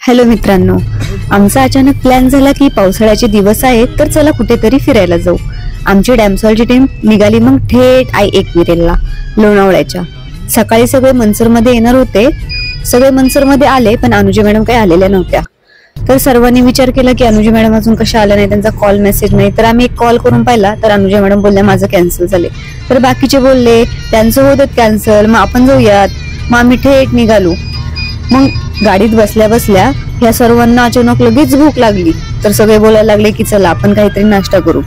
Hello मित्रांनो, आमचा अचानक प्लॅन झाला की पावसाळ्याचे दिवस आहेत तर चला कुठेतरी फिरायला जाऊ। आमची डॅमसॉलची टीम निघाली मग थेट I-एकविरेला लोणावळ्याच्या। सकाळी सगळे मनसरमध्ये येणार होते, सगळे मनसरमध्ये आले पण अनुजा मॅडम काही आलेल्या नव्हत्या। तर सर्वांनी विचार केला की अनुजा मॅडम अजून कशा आल्या नाही, त्यांचा कॉल मेसेज नाही। तर आम्ही एक कॉल करून पाहिला तर अनुजा मॅडम बोलल्या माझं कॅन्सल झाले। तर बाकीचे बोलले त्यांचं होतं कॅन्सल, मग आपण जाऊयात। मग आम्ही थेट निघालो। मग गाडीत बसल्या बसल्या ह्या सर्वांना अचानक लगेच भूक लागली तर सगळे बोलायला लागले की चला आपण काहीतरी नाश्ता करू।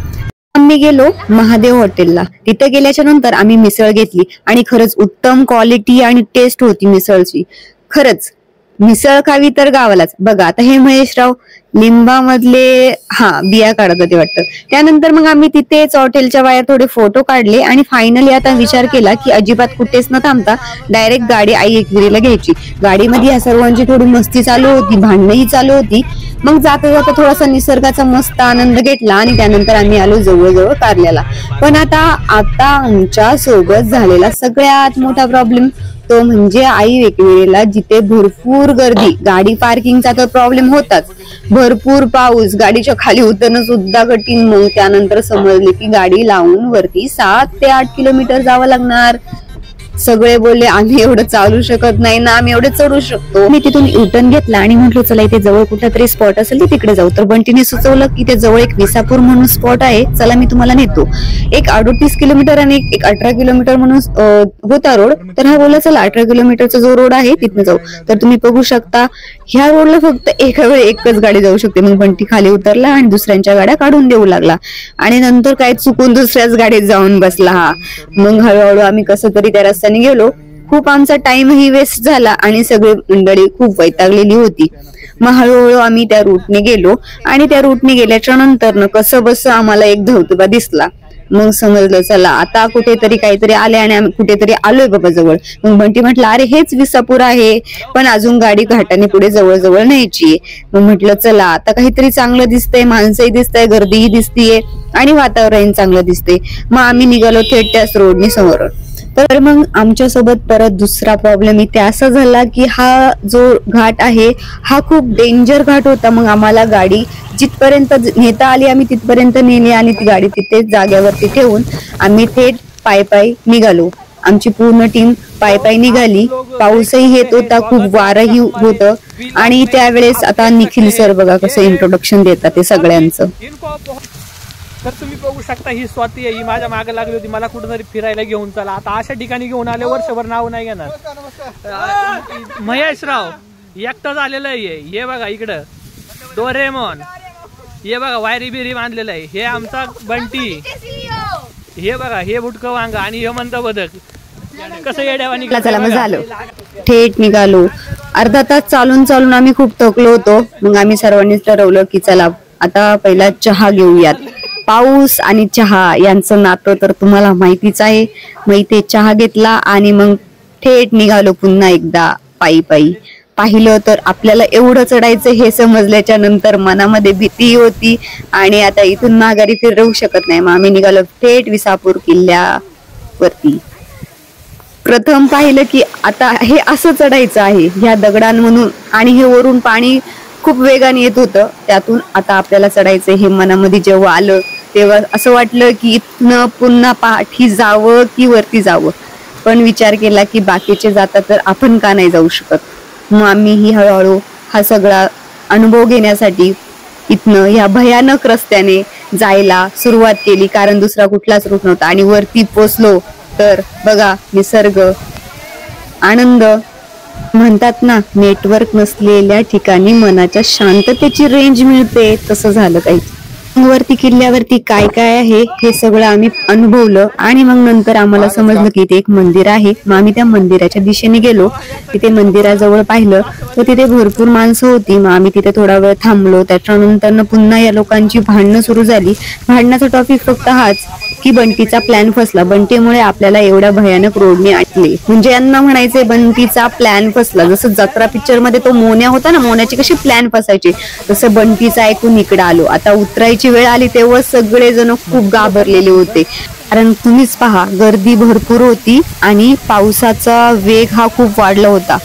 आम्ही गेलो महादेव हॉटेलला। तिथे गेल्याच्या नंतर आम्ही मिसळ घेतली आणि खरंच उत्तम क्वालिटी आणि टेस्ट होती मिसळची। खरंच मिसळ खावी तर गावालाच। बघा आता हे महेशराव लिंबामधले बिया काढत होते वाटतं। त्यानंतर मग आम्ही तिथेच हॉटेलच्या बाहेर थोडे फोटो काढले आणि फायनली आता विचार केला की अजिबात कुठेच न थांबता डायरेक्ट गाडी I-एकविरेला घ्यायची। गाडीमध्ये या सर्वांची थोडी मस्ती चालू होती, भांडणही चालू होती। मग जाता जाता थोडासा निसर्गाचा मस्त आनंद घेतला आणि त्यानंतर आम्ही आलो जवळजवळ कारल्याला। पण आता आमच्या सोबत झालेला सगळ्यात मोठा प्रॉब्लेम तो म्हणजे I-एकविरेला जिथे भरपूर गर्दी, गाडी पार्किंगचा तर प्रॉब्लेम होताच, भरपूर पाऊस, गाडीच्या खाली उतरणं सुद्धा कठीण। मग त्यानंतर समजले की गाडी लावून वरती 7 ते 8 किलोमीटर जावं लागणार। सगळे बोलले आम्ही एवढं चालू शकत नाही ना, आम्ही एवढे चढू शकतो। मी तिथून युटर्न घेतला आणि म्हटलं चला इथे जवळ कुठला तरी स्पॉट असेल तर तिकडे जाऊ। तर बंटीने सुचवलं की इथे जवळ एक विसापूर म्हणून स्पॉट आहे, चला मी तुम्हाला नेतो। एक 38 किलोमीटर आणि एक 18 किलोमीटर म्हणून होता रोड। तर हा बोलला चला 18 किलोमीटरचा जो रोड आहे तिथनं जाऊ। तर तुम्ही बघू शकता ह्या रोडला फक्त एका वेळी एकच गाडी जाऊ शकते। मग बंटी खाली उतरला आणि दुसऱ्यांच्या गाड्या काढून देऊ लागला आणि नंतर काय चुकून दुसऱ्याच गाडीत जाऊन बसला। मग हळूहळू आम्ही कसं तरी त्या रस्त्याने गेलो। खूप आमचा टाइमही वेस्ट झाला आणि सगळी मंडळी खूप वैतागलेली होती। मग हळूहळू आम्ही त्या रूटने गेलो आणि त्या रूटने गेल्याच्या नंतर कसं बस आम्हाला एक धबधबा दिसला। मग समजलं चला आता कुठेतरी काहीतरी आले आणि आम्ही कुठेतरी आलोय बाबा जवळ। मग बंटी म्हटलं अरे हेच विसापूर आहे, पण अजून गाडी घाटाने पुढे जवळ जवळ न्यायची। मग म्हटलं चला आता काहीतरी चांगलं दिसतंय, माणसंही दिसतंय, गर्दीही दिसतीये आणि वातावरण चांगलं दिसतंय। मग आम्ही निघालो थेट त्याच रोडने समोर। तर मग आमच्यासोबत परत दुसरा प्रॉब्लेम इथे असा झाला की हा जो घाट आहे हा खूप डेंजर घाट होता। मग आम्हाला गाडी जिथपर्यंत नेता आली आम्ही तिथपर्यंत नेली आणि ती गाडी तिथेच जाग्यावरती ठेवून आम्ही थेट पायी निघालो। आमची पूर्ण टीम पायी निघाली। पाऊसही येत होता, खूप वारही होतं आणि त्यावेळेस आता निखिल सर बघा कसं इंट्रोडक्शन देतात ते सगळ्यांचं। तर तुम्ही बघू शकता ही स्वाती आहे, ही माझ्या मागे लागली होती मला कुठेतरी फिरायला घेऊन चला। आता अशा ठिकाणी घेऊन आले वर्षभर नाव नाही घेणार। महेशराव एकटाच आलेलं आहे, हे बघा इकडं डोरेमॉन, हे बघा वायरी बिरी बांधलेलं आहे, हे आमचा बंटी, हे बघा हे बुटकं वांग आणि हे म्हणत बदक कसं येड्यावानी। चला मग झालं, थेट निघालो। अर्धा तास चालून आम्ही खूप थकलो होतो। मग आम्ही सर्वांनीच ठरवलं की चला आता पहिला चहा घेऊयात। पाऊस आणि चहा यांचं नातं तर तुम्हाला माहितीच आहे। मग इथे चहा घेतला आणि मग थेट निघालो पुन्हा एकदा पायी। पाहिलं तर आपल्याला एवढं चढायचं हे समजल्याच्या नंतर मनामध्ये भीती होती आणि आता इथून माघारी फिरवू शकत नाही। मग आम्ही निघालो थेट विसापूर किल्ल्यावरती। प्रथम पाहिलं की आता हे असं चढायचं आहे ह्या दगडांमधून आणि हे वरून पाणी खूप वेगाने येत होतं, त्यातून आता आपल्याला चढायचं हे मनामध्ये जेव्हा आलं तेव्हा असं वाटलं की इथनं पुन्हा पाठी जावं की वरती जावं। पण विचार केला की बाकीचे जातात तर आपण का नाही जाऊ शकत। मग आम्हीही हळूहळू हा सगळा अनुभव घेण्यासाठी इथनं ह्या भयानक रस्त्याने जायला सुरुवात केली, कारण दुसरा कुठलाच रूट नव्हता। आणि वरती पोचलो तर बघा निसर्ग, आनंद, म्हणतात ना नेटवर्क नसलेल्या ठिकाणी मनाच्या शांततेची रेंज मिळते, तसं झालं काही। वरती किल्ल्यावरती काय काय आहे हे सगळं आम्ही अनुभवलं आणि मग नंतर आम्हाला समजलं की इथे एक मंदिर आहे। मग आम्ही त्या मंदिराच्या दिशेने गेलो। तिथे मंदिराजवळ पाहिलं तर तिथे भरपूर माणसं होती। मग आम्ही तिथे थोडा वेळ थांबलो। त्याच्यानंतर पुन्हा या लोकांची भांडणं सुरू झाली। भांडणाचा टॉपिक फक्त हाच की बंटीचा प्लॅन फसला, बंटीमुळे आपल्याला एवढ्या भयानक रोडने आणले। म्हणजे यांना म्हणायचे बंटीचा प्लॅन फसला। जसं जत्रा पिक्चर मध्ये तो मोन्या होता ना, मोन्याची कशी प्लॅन फसायची, तसं बंटीचा ऐकून इकडे आलो। आता उतरायची वेळ आली तेव्हा सगळेजण खूप घाबरलेले होते, कारण तुम्हीच पहा गर्दी भरपूर होती आणि पावसाचा वेग हा खूप वाढला होता।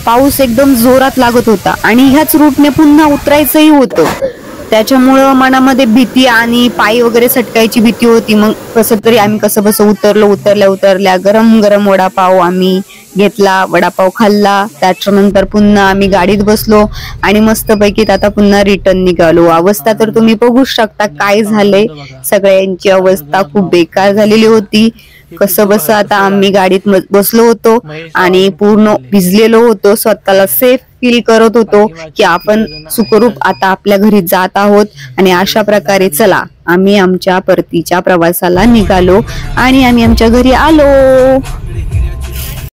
पाऊस एकदम जोरात लागत होता आणि ह्याच रूटने पुन्हा उतरायचंही होतं. त्याच्यामुळं मनामध्ये भीती आणि पायी वगैरे सटकायची भीती होती. मग कसं तरी आम्ही कसं उतरल्या गरम गरम वडापाव आम्ही घेतला, वडापाव खाल्ला. त्याच्यानंतर पुन्हा आम्ही गाडीत बसलो आणि मस्तपैकी आता पुन्हा रिटर्न निघालो. अवस्था तर तुम्ही बघू शकता काय झालंय. सगळ्यांची अवस्था खूप बेकार झालेली होती. कसं बस आता आम्ही गाडीत बसलो होतो आणि पूर्ण भिजलेलो होतो. स्वतःला सेफ फील करत होतो की आपण सुखरूप आता आपल्या घरी जात आहोत. आणि अशा प्रकारे चला आम्ही आमच्या परतीच्या प्रवासाला निघालो आणि आम्ही आमच्या घरी आलो.